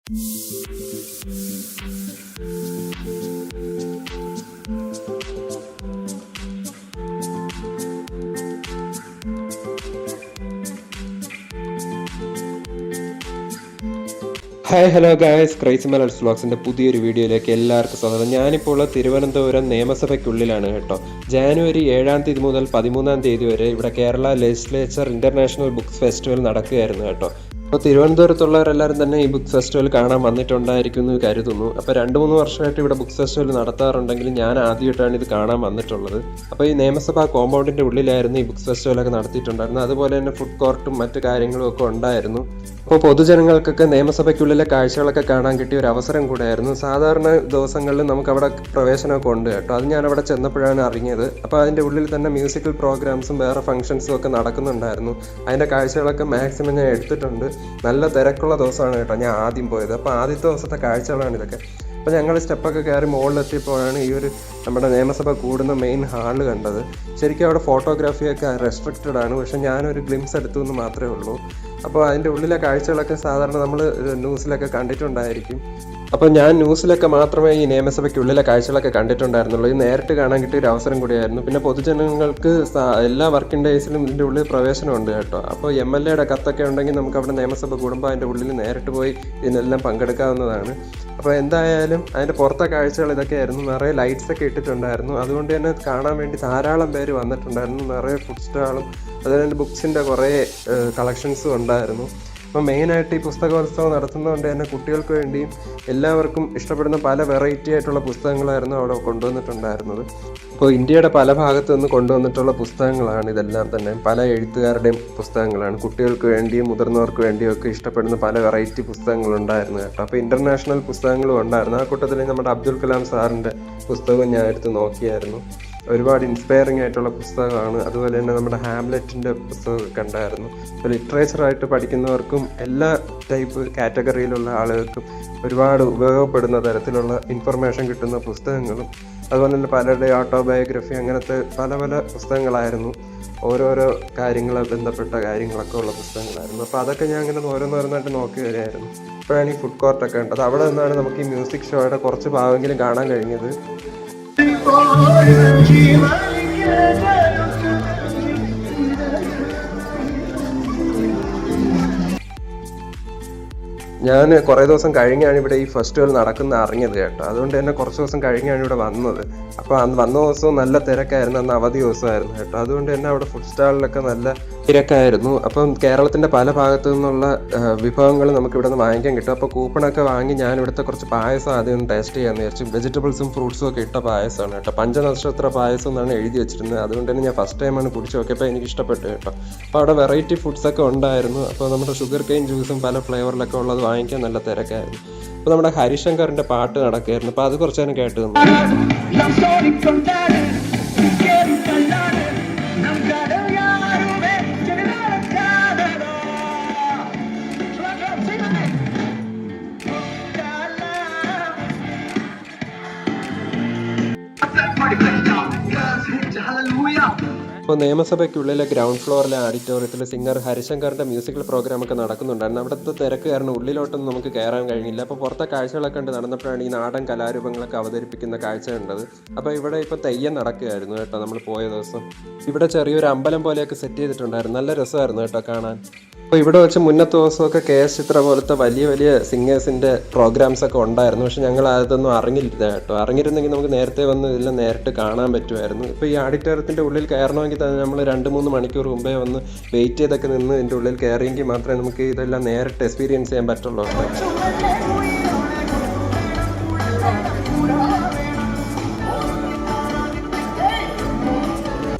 Hi hello guys, crazy Malayalis വ്ളോഗ്സിൻ്റെ പുതിയൊരു വീഡിയോയിലേക്ക് എല്ലാവർക്കും സ്വാഗതം. ഞാനിപ്പോൾ ഉള്ള തിരുവനന്തപുരം നിയമസഭയ്ക്കുള്ളിലാണ് കേട്ടോ. ജാനുവരി 7 മുതൽ 13 വരെ ഇവിടെ Kerala legislature international books festival നടക്കുകയായിരുന്നു കേട്ടോ. അപ്പോൾ തിരുവനന്തപുരത്തുള്ളവരെല്ലാവരും തന്നെ ഈ ബുക്ക് ഫെസ്റ്റിവൽ കാണാൻ വന്നിട്ടുണ്ടായിരിക്കും എന്ന് കരുതുന്നു. അപ്പോൾ 2-3 വർഷമായിട്ട് ഇവിടെ ബുക്ക് ഫെസ്റ്റിവൽ നടത്താറുണ്ടെങ്കിലും ഞാൻ ആദ്യമായിട്ടാണ് ഇത് കാണാൻ വന്നിട്ടുള്ളത്. അപ്പോൾ ഈ നിയമസഭാ കോമ്പൗണ്ടിൻ്റെ ഉള്ളിലായിരുന്നു ഈ ബുക്ക് ഫെസ്റ്റിവലൊക്കെ നടത്തിയിട്ടുണ്ടായിരുന്നത്. അതുപോലെ തന്നെ ഫുഡ് കോർട്ടും മറ്റു കാര്യങ്ങളും ഒക്കെ ഉണ്ടായിരുന്നു. അപ്പോൾ പൊതുജനങ്ങൾക്കൊക്കെ നിയമസഭയ്ക്കുള്ളിലെ കാഴ്ചകളൊക്കെ കാണാൻ കിട്ടിയ ഒരു അവസരം കൂടെയായിരുന്നു. സാധാരണ ദിവസങ്ങളിൽ നമുക്കവിടെ പ്രവേശനമൊക്കെ ഉണ്ട് കേട്ടോ. അത് ഞാൻ അവിടെ ചെന്നപ്പോഴാണ് അറിഞ്ഞത്. അപ്പോൾ അതിൻ്റെ ഉള്ളിൽ തന്നെ മ്യൂസിക്കൽ പ്രോഗ്രാംസും വേറെ ഫംഗ്ഷൻസും ഒക്കെ നടക്കുന്നുണ്ടായിരുന്നു. അതിൻ്റെ കാഴ്ചകളൊക്കെ മാക്സിമം ഞാൻ എടുത്തിട്ടുണ്ട്. നല്ല തിരക്കുള്ള ദിവസമാണ് കേട്ടോ ഞാൻ ആദ്യം പോയത്. അപ്പോൾ ആദ്യത്തെ ദിവസത്തെ കാഴ്ചകളാണ് ഇതൊക്കെ. അപ്പോൾ ഞങ്ങൾ സ്റ്റെപ്പൊക്കെ കയറി മുകളിലെത്തിയപ്പോഴാണ് ഈ ഒരു നമ്മുടെ നിയമസഭ കൂടുന്ന മെയിൻ ഹാള് കണ്ടത്. ശരിക്കും അവിടെ ഫോട്ടോഗ്രാഫിയൊക്കെ റെസ്ട്രിക്റ്റഡ് ആണ്, പക്ഷേ ഞാനൊരു ഗ്ലിംസ് എടുത്തു എന്ന് മാത്രമേ ഉള്ളൂ. അപ്പോൾ അതിൻ്റെ ഉള്ളിലെ കാഴ്ചകളൊക്കെ സാധാരണ നമ്മൾ ന്യൂസിലൊക്കെ കണ്ടിട്ടുണ്ടായിരിക്കും. അപ്പോൾ ഞാൻ ന്യൂസിലൊക്കെ മാത്രമേ ഈ നിയമസഭയ്ക്കുള്ളിലെ കാഴ്ചകളൊക്കെ കണ്ടിട്ടുണ്ടായിരുന്നുള്ളൂ. ഇത് നേരിട്ട് കാണാൻ കിട്ടിയ ഒരു അവസരം കൂടിയായിരുന്നു. പിന്നെ പൊതുജനങ്ങൾക്ക് എല്ലാ വർക്കിംഗ് ഡേയ്സിലും ഇതിൻ്റെ ഉള്ളിൽ പ്രവേശനമുണ്ട് കേട്ടോ. അപ്പോൾ MLA കത്തൊക്കെ ഉണ്ടെങ്കിൽ നമുക്ക് അവിടെ നിയമസഭ കൂടുമ്പോൾ അതിൻ്റെ ഉള്ളിൽ നേരിട്ട് പോയി ഇതിനെല്ലാം പങ്കെടുക്കാവുന്നതാണ്. അപ്പോൾ എന്തായാലും അതിൻ്റെ പുറത്തെ കാഴ്ചകൾ ഇതൊക്കെയായിരുന്നു. നിറയെ ലൈറ്റ്സ് ഒക്കെ ഇട്ടിട്ടുണ്ടായിരുന്നു. അതുകൊണ്ട് തന്നെ കാണാൻ വേണ്ടി ധാരാളം പേര് വന്നിട്ടുണ്ടായിരുന്നു. നിറയെ ഫുഡ് സ്റ്റാളും അതുപോലെ തന്നെ ബുക്സിൻ്റെ കുറേ കളക്ഷൻസും ഉണ്ടായിരുന്നു. അപ്പോൾ മെയിനായിട്ട് ഈ പുസ്തകോത്സവം നടത്തുന്നതുകൊണ്ട് തന്നെ കുട്ടികൾക്ക് വേണ്ടിയും എല്ലാവർക്കും ഇഷ്ടപ്പെടുന്ന പല വെറൈറ്റി ആയിട്ടുള്ള പുസ്തകങ്ങളായിരുന്നു അവിടെ കൊണ്ടുവന്നിട്ടുണ്ടായിരുന്നത്. അപ്പോൾ ഇന്ത്യയുടെ പല ഭാഗത്തു നിന്ന് കൊണ്ടുവന്നിട്ടുള്ള പുസ്തകങ്ങളാണ് ഇതെല്ലാം തന്നെ. പല എഴുത്തുകാരുടെയും പുസ്തകങ്ങളാണ്. കുട്ടികൾക്ക് വേണ്ടിയും മുതിർന്നവർക്ക് വേണ്ടിയും ഒക്കെ ഇഷ്ടപ്പെടുന്ന പല വെറൈറ്റി പുസ്തകങ്ങളുണ്ടായിരുന്നു കേട്ടോ. അപ്പോൾ ഇൻ്റർനാഷണൽ പുസ്തകങ്ങളും ഉണ്ടായിരുന്നു. ആ കൂട്ടത്തിൽ നമ്മുടെ അബ്ദുൽ കലാം സാറിൻ്റെ പുസ്തകവും ഞാൻ എടുത്ത് നോക്കിയായിരുന്നു. ഒരുപാട് ഇൻസ്പയറിംഗ് ആയിട്ടുള്ള പുസ്തകമാണ്. അതുപോലെ തന്നെ നമ്മുടെ ഹാംലെറ്റിൻ്റെ പുസ്തകമൊക്കെ ഉണ്ടായിരുന്നു. ഇപ്പോൾ ലിറ്ററേച്ചറായിട്ട് പഠിക്കുന്നവർക്കും എല്ലാ ടൈപ്പ് കാറ്റഗറിയിലുള്ള ആളുകൾക്കും ഒരുപാട് ഉപയോഗപ്പെടുന്ന തരത്തിലുള്ള ഇൻഫർമേഷൻ കിട്ടുന്ന പുസ്തകങ്ങളും അതുപോലെ തന്നെ പലരുടെ ഓട്ടോബയോഗ്രഫി അങ്ങനത്തെ പല പല പുസ്തകങ്ങളായിരുന്നു. ഓരോരോ കാര്യങ്ങളെ ബന്ധപ്പെട്ട കാര്യങ്ങളൊക്കെ ഉള്ള പുസ്തകങ്ങളായിരുന്നു. അപ്പോൾ അതൊക്കെ ഞാൻ ഇങ്ങനെ ഓരോന്നോരോന്നായിട്ട് നോക്കി വരികയായിരുന്നു. അപ്പോഴാണ് ഈ ഫുഡ് കോർട്ടൊക്കെ ഉണ്ടത്. അവിടെ നിന്നാണ് നമുക്ക് ഈ മ്യൂസിക് ഷോയുടെ കുറച്ച് ഭാഗമെങ്കിലും കാണാൻ കഴിഞ്ഞത്. ഞാൻ കുറേ ദിവസം കഴിഞ്ഞാണ് ഇവിടെ ഈ ഫെസ്റ്റിവൽ നടക്കുന്ന അറിഞ്ഞത് കേട്ടോ. അതുകൊണ്ട് തന്നെ കുറച്ച് ദിവസം കഴിഞ്ഞാണ് ഇവിടെ വന്നത്. അപ്പോൾ അന്ന് വന്ന ദിവസവും നല്ല തിരക്കായിരുന്നു. അന്ന് അവധി ദിവസമായിരുന്നു കേട്ടോ. അതുകൊണ്ട് തന്നെ അവിടെ ഫുഡ് സ്റ്റാളിലൊക്കെ നല്ല തിരക്കായിരുന്നു. അപ്പം കേരളത്തിൻ്റെ പല ഭാഗത്തു നിന്നുള്ള വിഭവങ്ങൾ നമുക്ക് ഇവിടെ നിന്ന് വാങ്ങിക്കാൻ കിട്ടും. അപ്പോൾ കൂപ്പണൊക്കെ വാങ്ങി ഞാൻ ഇവിടുത്തെ കുറച്ച് പായസം ആദ്യം ഒന്ന് ടേസ്റ്റ് ചെയ്യാമെന്ന് വിചാരിച്ചു. വെജിറ്റബിൾസും ഫ്രൂട്ട്സും ഒക്കെ ഇട്ട പായസമാണ് കേട്ടോ. പഞ്ചനക്ഷത്ര പായസം എന്നാണ് എഴുതി വെച്ചിരുന്നത്. അതുകൊണ്ട് തന്നെ ഞാൻ ഫസ്റ്റ് ടൈമാണ് കുടിച്ച് നോക്കിയപ്പോൾ എനിക്ക് ഇഷ്ടപ്പെട്ടു കേട്ടോ. അപ്പോൾ അവിടെ വെറൈറ്റി ഫുഡ്സൊക്കെ ഉണ്ടായിരുന്നു. അപ്പോൾ നമ്മുടെ ഷുഗർ കെയിൻ ജ്യൂസും പല ഫ്ലേവറിലൊക്കെ ഉള്ളത് വാങ്ങിക്കാൻ നല്ല തിരക്കായിരുന്നു. അപ്പോൾ നമ്മുടെ ഹരിശങ്കറിൻ്റെ പാട്ട് നടക്കുകയായിരുന്നു. അപ്പോൾ അത് കുറച്ച് നേരം കേട്ട് തന്നു. അപ്പോൾ നിയമസഭയ്ക്കുള്ളിലെ ഗ്രൗണ്ട് ഫ്ലോറിലെ ഓഡിറ്റോറിയത്തിൽ സിംഗർ ഹരിശങ്കറിൻ്റെ മ്യൂസിക്കൽ പ്രോഗ്രാമൊക്കെ നടക്കുന്നുണ്ടായിരുന്നു. അവിടുത്തെ തിരക്ക് കാരണം ഉള്ളിലോട്ടൊന്നും നമുക്ക് കയറാൻ കഴിഞ്ഞില്ല. അപ്പോൾ പുറത്തെ കാഴ്ചകളൊക്കെ കണ്ട് നടന്നപ്പോഴാണ് ഈ നാടൻ കലാരൂപങ്ങളൊക്കെ അവതരിപ്പിക്കുന്ന കാഴ്ച കണ്ടത്. അപ്പോൾ ഇവിടെ ഇപ്പോൾ തെയ്യം നടക്കുകയായിരുന്നു കേട്ടോ. നമ്മൾ പോയ ദിവസം ഇവിടെ ചെറിയൊരു അമ്പലം പോലെയൊക്കെ സെറ്റ് ചെയ്തിട്ടുണ്ടായിരുന്നു. നല്ല രസമായിരുന്നു കേട്ടോ കാണാൻ. അപ്പോൾ ഇവിടെ വെച്ച് മുന്നത്തെ ദിവസമൊക്കെ KS ചിത്ര പോലത്തെ വലിയ വലിയ സിംഗേഴ്സിൻ്റെ പ്രോഗ്രാംസൊക്കെ ഉണ്ടായിരുന്നു. പക്ഷെ ഞങ്ങൾ അതൊന്നും അറിഞ്ഞില്ല കേട്ടോ. അറിഞ്ഞിരുന്നെങ്കിൽ നമുക്ക് നേരത്തെ വന്ന് ഇതെല്ലാം നേരിട്ട് കാണാൻ പറ്റുമായിരുന്നു. ഇപ്പോൾ ഈ ഓഡിറ്റോറിയത്തിൻ്റെ ഉള്ളിൽ കയറണമെങ്കിൽ തന്നെ നമ്മൾ 2-3 മണിക്കൂർ മുമ്പേ വന്ന് വെയിറ്റ് ചെയ്തൊക്കെ നിന്ന് ഇതിൻ്റെ ഉള്ളിൽ കയറിയെങ്കിൽ മാത്രമേ നമുക്ക് ഇതെല്ലാം നേരിട്ട് എക്സ്പീരിയൻസ് ചെയ്യാൻ പറ്റുള്ളൂ.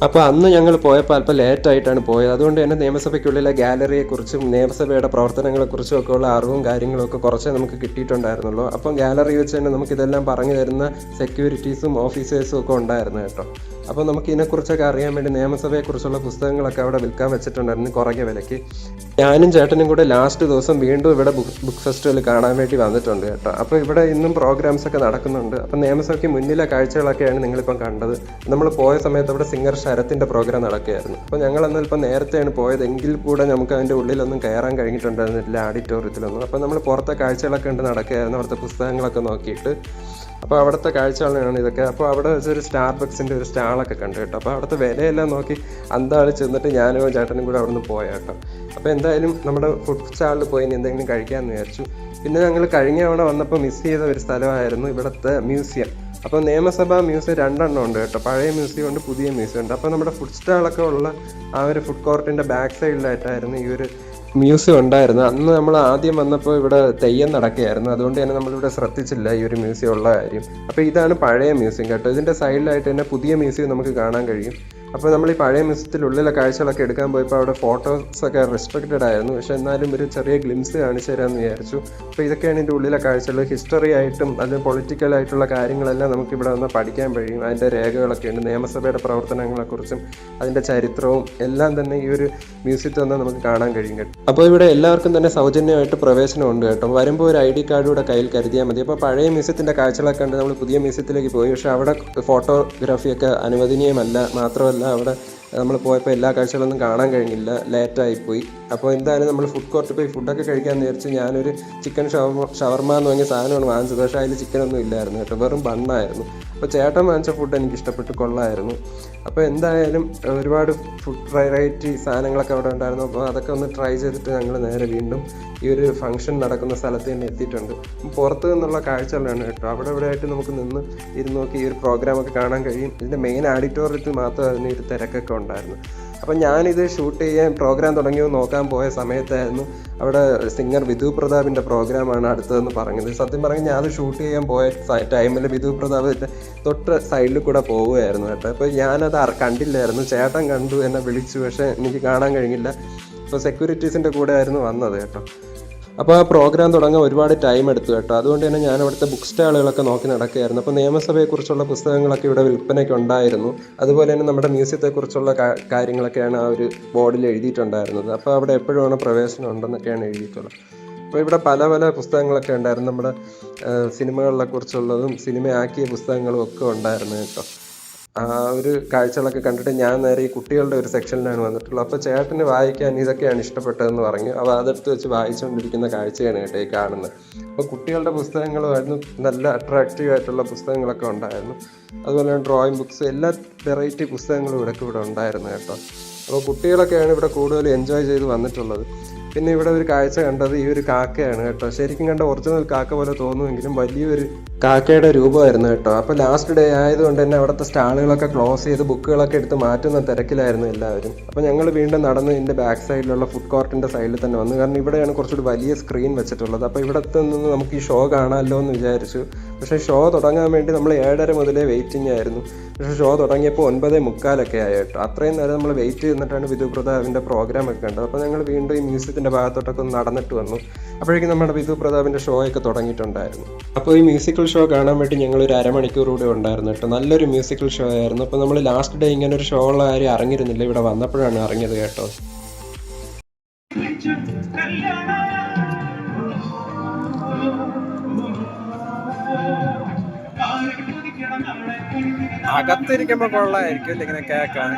അപ്പോൾ അന്ന് ഞങ്ങൾ പോയപ്പോൾ അല്പം ലേറ്റായിട്ടാണ് പോയത്. അതുകൊണ്ട് തന്നെ നിയമസഭയ്ക്കുള്ളിലെ ഗാലറിയെക്കുറിച്ചും നിയമസഭയുടെ പ്രവർത്തനങ്ങളെക്കുറിച്ചും ഒക്കെ ഉള്ള അറിവും കാര്യങ്ങളൊക്കെ കുറച്ചേ നമുക്ക് കിട്ടിയിട്ടുണ്ടായിരുന്നുള്ളൂ. അപ്പം ഗാലറി വെച്ച് തന്നെ നമുക്കിതെല്ലാം പറഞ്ഞു തരുന്ന സെക്യൂരിറ്റീസും ഓഫീസേഴ്സും ഒക്കെ ഉണ്ടായിരുന്നു കേട്ടോ. അപ്പോൾ നമുക്ക് ഇതിനെക്കുറിച്ചൊക്കെ അറിയാൻ വേണ്ടി നിയമസഭയെക്കുറിച്ചുള്ള പുസ്തകങ്ങളൊക്കെ അവിടെ വിൽക്കാൻ വെച്ചിട്ടുണ്ടായിരുന്നു കുറഞ്ഞ വിലയ്ക്ക്. ഞാനും ചേട്ടനും കൂടെ ലാസ്റ്റ് ദിവസം വീണ്ടും ഇവിടെ ബുക്ക് ഫെസ്റ്റിവൽ കാണാൻ വേണ്ടി വന്നിട്ടുണ്ട് കേട്ടോ. അപ്പോൾ ഇവിടെ ഇന്നും പ്രോഗ്രാംസ് ഒക്കെ നടക്കുന്നുണ്ട്. അപ്പം നിയമസഭയ്ക്ക് മുന്നിലെ കാഴ്ചകളൊക്കെയാണ് നിങ്ങളിപ്പം കണ്ടത്. നമ്മൾ പോയ സമയത്ത് അവിടെ സിംഗർ ശരത്തിൻ്റെ പ്രോഗ്രാം നടക്കുകയായിരുന്നു. അപ്പോൾ ഞങ്ങൾ എന്നാൽ ഇപ്പം നേരത്തെയാണ് പോയത്, എങ്കിൽ കൂടെ നമുക്ക് അതിൻ്റെ ഉള്ളിലൊന്നും കയറാൻ കഴിഞ്ഞിട്ടുണ്ടായിരുന്നില്ല, ഓഡിറ്റോറിയത്തിലൊന്നും. അപ്പോൾ നമ്മൾ പുറത്തെ കാഴ്ചകളൊക്കെ ഉണ്ട് നടക്കുകയായിരുന്നു, അവിടുത്തെ പുസ്തകങ്ങളൊക്കെ നോക്കിയിട്ട്. അപ്പോൾ അവിടുത്തെ കാഴ്ചകളാണ് ഇതൊക്കെ. അപ്പോൾ അവിടെ വെച്ചൊരു സ്റ്റാർബക്സിൻ്റെ ഒരു സ്റ്റാളൊക്കെ കണ്ടു കേട്ടോ. അപ്പോൾ അവിടുത്തെ വിലയെല്ലാം നോക്കി അന്താളി ചെന്നിട്ട് ഞാനും ചേട്ടനും കൂടെ അവിടെ നിന്ന് പോയ കേട്ടോ. അപ്പോൾ എന്തായാലും നമ്മുടെ ഫുഡ് സ്റ്റാളിൽ പോയി എന്തെങ്കിലും കഴിക്കാമെന്ന് വിചാരിച്ചു. പിന്നെ ഞങ്ങൾ കഴിഞ്ഞ തവണ വന്നപ്പോൾ മിസ് ചെയ്ത ഒരു സ്ഥലമായിരുന്നു ഇവിടുത്തെ മ്യൂസിയം. അപ്പോൾ നിയമസഭാ മ്യൂസിയം 2 എണ്ണം ഉണ്ട് കേട്ടോ. പഴയ മ്യൂസിയം ഉണ്ട്, പുതിയ മ്യൂസിയം ഉണ്ട്. അപ്പോൾ നമ്മുടെ ഫുഡ് സ്റ്റാളൊക്കെ ഉള്ള ആ ഒരു ഫുഡ് കോർട്ടിൻ്റെ ബാക്ക് സൈഡിലായിട്ടായിരുന്നു ഈ ഒരു മ്യൂസിയം ഉണ്ടായിരുന്നു. അന്ന് നമ്മൾ ആദ്യം വന്നപ്പോൾ ഇവിടെ തെയ്യം നടക്കുകയായിരുന്നു, അതുകൊണ്ട് തന്നെ നമ്മളിവിടെ ശ്രദ്ധിച്ചില്ല ഈ ഒരു മ്യൂസിയം ഉള്ള കാര്യം. അപ്പോൾ ഇതാണ് പഴയ മ്യൂസിയം കേട്ടോ. ഇതിൻ്റെ സൈഡിലായിട്ട് തന്നെ പുതിയ മ്യൂസിയം നമുക്ക് കാണാൻ കഴിയും. അപ്പോൾ നമ്മൾ ഈ പഴയ മ്യൂസിയത്തിനുള്ളിലെ കാഴ്ചകളൊക്കെ എടുക്കാൻ പോയപ്പോൾ അവിടെ ഫോട്ടോസൊക്കെ റെസ്ട്രിക്റ്റഡ് ആയിരുന്നു. പക്ഷേ എന്നാലും ഒരു ചെറിയ ഗ്ലിംസ് കാണിച്ചു തരാമെന്ന് വിചാരിച്ചു. അപ്പോൾ ഇതൊക്കെയാണ് ഇതിൻ്റെ ഉള്ളിലെ കാഴ്ചകൾ. ഹിസ്റ്ററി ആയിട്ടും അല്ലെങ്കിൽ പൊളിറ്റിക്കലായിട്ടുള്ള കാര്യങ്ങളെല്ലാം നമുക്കിവിടെ വന്ന് പഠിക്കാൻ കഴിയും. അതിൻ്റെ രേഖകളൊക്കെ ഉണ്ട്, നിയമസഭയുടെ പ്രവർത്തനങ്ങളെക്കുറിച്ചും അതിൻ്റെ ചരിത്രവും എല്ലാം തന്നെ ഈ ഒരു മ്യൂസിയത്തിൽ വന്ന് നമുക്ക് കാണാൻ കഴിയും കേട്ടോ. അപ്പോൾ ഇവിടെ എല്ലാവർക്കും തന്നെ സൗജന്യമായിട്ട് പ്രവേശനമുണ്ട് കേട്ടോ. വരുമ്പോൾ ഒരു ID കാർഡ് കൂടെ കയ്യിൽ കരുതിയാൽ മതി. അപ്പോൾ പഴയ മ്യൂസിയത്തിൻ്റെ കാഴ്ചകളൊക്കെ കണ്ട് നമ്മൾ പുതിയ മ്യൂസിയത്തിലേക്ക് പോയി. പക്ഷേ അവിടെ ഫോട്ടോഗ്രാഫിയൊക്കെ അനുവദനീയമല്ല. മാത്രമല്ല അവിടെ നമ്മൾ പോയപ്പോൾ എല്ലാ കാഴ്ചകളൊന്നും കാണാൻ കഴിഞ്ഞില്ല, ലേറ്റായിപ്പോയി. അപ്പോൾ എന്തായാലും നമ്മൾ ഫുഡ് കോർട്ടിൽ പോയി ഫുഡൊക്കെ കഴിക്കാമെന്ന് വിചാരിച്ച് ഞാനൊരു ചിക്കൻ ഷവർമ എന്ന് പറഞ്ഞ സാധനമാണ് വാങ്ങിച്ചത്. പക്ഷേ അതിൽ ചിക്കനൊന്നും ഇല്ലായിരുന്നു കേട്ടോ, വെറും ബണ്ണായിരുന്നു. അപ്പോൾ ചേട്ടൻ വാങ്ങിച്ച ഫുഡ് എനിക്ക് ഇഷ്ടപ്പെട്ട് കൊള്ളായിരുന്നു. അപ്പോൾ എന്തായാലും ഒരുപാട് ഫുഡ് വെറൈറ്റി സാധനങ്ങളൊക്കെ അവിടെ ഉണ്ടായിരുന്നു. അപ്പോൾ അതൊക്കെ ഒന്ന് ട്രൈ ചെയ്തിട്ട് ഞങ്ങൾ നേരെ വീണ്ടും ഈ ഒരു ഫംഗ്ഷൻ നടക്കുന്ന സ്ഥലത്ത് തന്നെ എത്തിയിട്ടുണ്ട്. പുറത്ത് നിന്നുള്ള കാഴ്ചകളാണ് കേട്ടോ. അവിടെ ഇവിടെ ആയിട്ട് നമുക്ക് നിന്ന് നോക്കി ഈ ഒരു പ്രോഗ്രാമൊക്കെ കാണാൻ കഴിയും. ഇതിൻ്റെ മെയിൻ ഓഡിറ്റോറിയത്തിൽ മാത്രമായിരുന്നു ഒരു തിരക്കൊക്കെ ഉണ്ടായിരുന്നു. അപ്പം ഞാനിത് ഷൂട്ട് ചെയ്യാൻ പ്രോഗ്രാം തുടങ്ങിയോ നോക്കാൻ പോയ സമയത്തായിരുന്നു അവിടെ സിംഗർ വിധു പ്രതാപിൻ്റെ പ്രോഗ്രാമാണ് അടുത്തതെന്ന് പറഞ്ഞത്. സത്യം പറഞ്ഞാൽ ഞാൻ അത് ഷൂട്ട് ചെയ്യാൻ പോയ ടൈമിൽ വിധു പ്രതാപിൻ്റെ തൊട്ട് സൈഡിൽ കൂടെ പോവുകയായിരുന്നു കേട്ടോ. അപ്പോൾ ഞാനത് കണ്ടില്ലായിരുന്നു. ചേട്ടൻ കണ്ടു, എന്നെ വിളിച്ചു, പക്ഷേ എനിക്ക് കാണാൻ കഴിഞ്ഞില്ല. അപ്പോൾ സെക്യൂരിറ്റീസിൻ്റെ കൂടെ ആയിരുന്നു വന്നത് കേട്ടോ. അപ്പോൾ ആ പ്രോഗ്രാം തുടങ്ങാൻ ഒരുപാട് ടൈം എടുത്തു കേട്ടോ. അതുകൊണ്ട് തന്നെ ഞാൻ അവിടുത്തെ ബുക്ക് സ്റ്റാളുകളൊക്കെ നോക്കി നടക്കുകയായിരുന്നു. അപ്പോൾ നിയമസഭയെക്കുറിച്ചുള്ള പുസ്തകങ്ങളൊക്കെ ഇവിടെ വിൽപ്പനയ്ക്ക് ഉണ്ടായിരുന്നു. അതുപോലെ തന്നെ നമ്മുടെ മ്യൂസിയത്തെക്കുറിച്ചുള്ള കാര്യങ്ങളൊക്കെയാണ് ആ ഒരു ബോർഡിൽ എഴുതിയിട്ടുണ്ടായിരുന്നത്. അപ്പോൾ അവിടെ എപ്പോഴും പ്രവേശനം ഉണ്ടെന്നൊക്കെയാണ് എഴുതിയിട്ടുള്ളത്. അപ്പോൾ ഇവിടെ പല പല പുസ്തകങ്ങളൊക്കെ ഉണ്ടായിരുന്നു. നമ്മുടെ സിനിമകളെ കുറിച്ചുള്ളതും സിനിമയാക്കിയ പുസ്തകങ്ങളും ഒക്കെ ഉണ്ടായിരുന്നു കേട്ടോ. ആ ഒരു കാഴ്ചകളൊക്കെ കണ്ടിട്ട് ഞാൻ നേരെ ഈ കുട്ടികളുടെ ഒരു സെക്ഷനിലാണ് വന്നിട്ടുള്ളത്. അപ്പോൾ ചേട്ടന് വായിക്കാൻ ഇതൊക്കെയാണ് ഇഷ്ടപ്പെട്ടതെന്ന് പറഞ്ഞു. അപ്പോൾ അതെടുത്ത് വെച്ച് വായിച്ചുകൊണ്ടിരിക്കുന്ന കാഴ്ചയാണ് കേട്ടോ ഈ കാണുന്നത്. അപ്പോൾ കുട്ടികളുടെ പുസ്തകങ്ങളുമായിരുന്നു, നല്ല അട്രാക്റ്റീവ് ആയിട്ടുള്ള പുസ്തകങ്ങളൊക്കെ ഉണ്ടായിരുന്നു. അതുപോലെ ഡ്രോയിങ് ബുക്സ്, എല്ലാ വെറൈറ്റി പുസ്തകങ്ങളും ഇവിടെ ഉണ്ടായിരുന്നു കേട്ടോ. അപ്പോൾ കുട്ടികളൊക്കെയാണ് ഇവിടെ കൂടുതൽ എൻജോയ് ചെയ്ത് വന്നിട്ടുള്ളത്. പിന്നെ ഇവിടെ ഒരു കാഴ്ച കണ്ടത് ഈ ഒരു കാക്കയാണ് കേട്ടോ. ശരിക്കും കണ്ട ഒറിജിനൽ കാക്ക പോലെ തോന്നുമെങ്കിലും വലിയൊരു കാക്കയുടെ രൂപമായിരുന്നു കേട്ടോ. അപ്പോൾ ലാസ്റ്റ് ഡേ ആയതുകൊണ്ട് തന്നെ അവിടുത്തെ സ്റ്റാളുകളൊക്കെ ക്ലോസ് ചെയ്ത് ബുക്കുകളൊക്കെ എടുത്ത് മാറ്റുന്ന തിരക്കിലായിരുന്നു എല്ലാവരും. അപ്പോൾ ഞങ്ങൾ വീണ്ടും നടന്ന് ഇതിൻ്റെ ബാക്ക് സൈഡിലുള്ള ഫുഡ് കോർട്ടിൻ്റെ സൈഡിൽ തന്നെ വന്നു. കാരണം ഇവിടെയാണ് കുറച്ചുകൂടി വലിയ സ്ക്രീൻ വെച്ചിട്ടുള്ളത്. അപ്പോൾ ഇവിടുത്തെ നിന്ന് നമുക്ക് ഈ ഷോ കാണാമല്ലോ എന്ന് വിചാരിച്ചു. പക്ഷേ ഷോ തുടങ്ങാൻ വേണ്ടി നമ്മൾ 7:30 മുതലേ വെയിറ്റിംഗ് ആയിരുന്നു. പക്ഷേ ഷോ തുടങ്ങിയപ്പോൾ 9:45 ആയി കേട്ടോ. അത്രയും നേരം നമ്മൾ വെയിറ്റ് ചെയ്തിട്ടാണ് വിധു പ്രതാപിൻ്റെ പ്രോഗ്രാം ഒക്കെ കണ്ടത്. അപ്പോൾ ഞങ്ങൾ വീണ്ടും ഈ മ്യൂസിയത്തിൻ്റെ ഭാഗത്തോട്ടൊക്കെ ഒന്ന് നടന്നിട്ട് വന്നു. അപ്പോഴേക്കും നമ്മുടെ വിധു പ്രതാപിൻ്റെ ഷോ ഒക്കെ തുടങ്ങിയിട്ടുണ്ടായിരുന്നു. അപ്പോൾ ഈ മ്യൂസിക്കൽ ഷോ കാണാൻ വേണ്ടി ഞങ്ങൾ ഒരു അരമണിക്കൂർ കൂടെ ഉണ്ടായിരുന്നു കേട്ടോ. നല്ലൊരു മ്യൂസിക്കൽ ഷോ ആയിരുന്നു. അപ്പോൾ നമ്മൾ ലാസ്റ്റ് ഡേ ഇങ്ങനെ ഒരു ഷോ ഉള്ള കാര്യം അറിഞ്ഞിരുന്നില്ല, ഇവിടെ വന്നപ്പോഴാണ് അറിഞ്ഞത് കേട്ടോ. അകത്തിരിക്കുമ്പോ കൊള്ളായിരിക്കും അല്ലേ ഇങ്ങനെ കേക്കാൻ.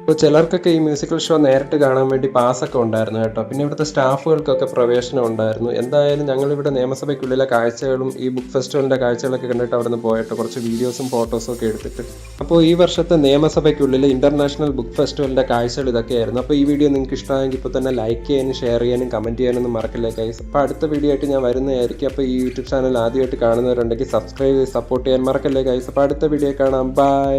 അപ്പോൾ ചിലർക്കൊക്കെ ഈ മ്യൂസിക്കൽ ഷോ നേരിട്ട് കാണാൻ വേണ്ടി പാസ്സൊക്കെ ഉണ്ടായിരുന്നു കേട്ടോ. പിന്നെ ഇവിടുത്തെ സ്റ്റാഫുകൾക്കൊക്കെ പ്രവേശനം ഉണ്ടായിരുന്നു. എന്തായാലും ഞങ്ങളിവിടെ നിയമസഭയ്ക്കുള്ളിലെ കാഴ്ചകളും ഈ ബുക്ക് ഫെസ്റ്റിവലിൻ്റെ കാഴ്ചകളൊക്കെ കണ്ടിട്ട് അവിടെ നിന്ന് പോയിട്ട് കുറച്ച് വീഡിയോസും ഫോട്ടോസും ഒക്കെ എടുത്തിട്ട്. അപ്പോൾ ഈ വർഷത്തെ നിയമസഭയ്ക്കുള്ളിൽ ഇൻ്റർനാഷണൽ ബുക്ക് ഫെസ്റ്റിവലിൻ്റെ കാഴ്ചകൾ ഇതൊക്കെയായിരുന്നു. അപ്പോൾ ഈ വീഡിയോ നിങ്ങൾക്ക് ഇഷ്ടമായെങ്കിൽ ഇപ്പോൾ തന്നെ ലൈക്ക് ചെയ്യാനും ഷെയർ ചെയ്യാനും കമൻറ്റ് ചെയ്യാനൊന്നും മറക്കില്ല ഗൈസ്. അപ്പോൾ അടുത്ത വീഡിയോ ആയിട്ട് ഞാൻ വരുന്നതായിരിക്കും. അപ്പോൾ ഈ യൂട്യൂബ് ചാനൽ ആദ്യമായിട്ട് കാണുന്നവരുണ്ടെങ്കിൽ സബ്സ്ക്രൈബ് ചെയ്ത് സപ്പോർട്ട് ചെയ്യാൻ മറക്കല്ലേ ഗൈസ്. അപ്പോൾ അടുത്ത വീഡിയോ കാണാം. ബൈ.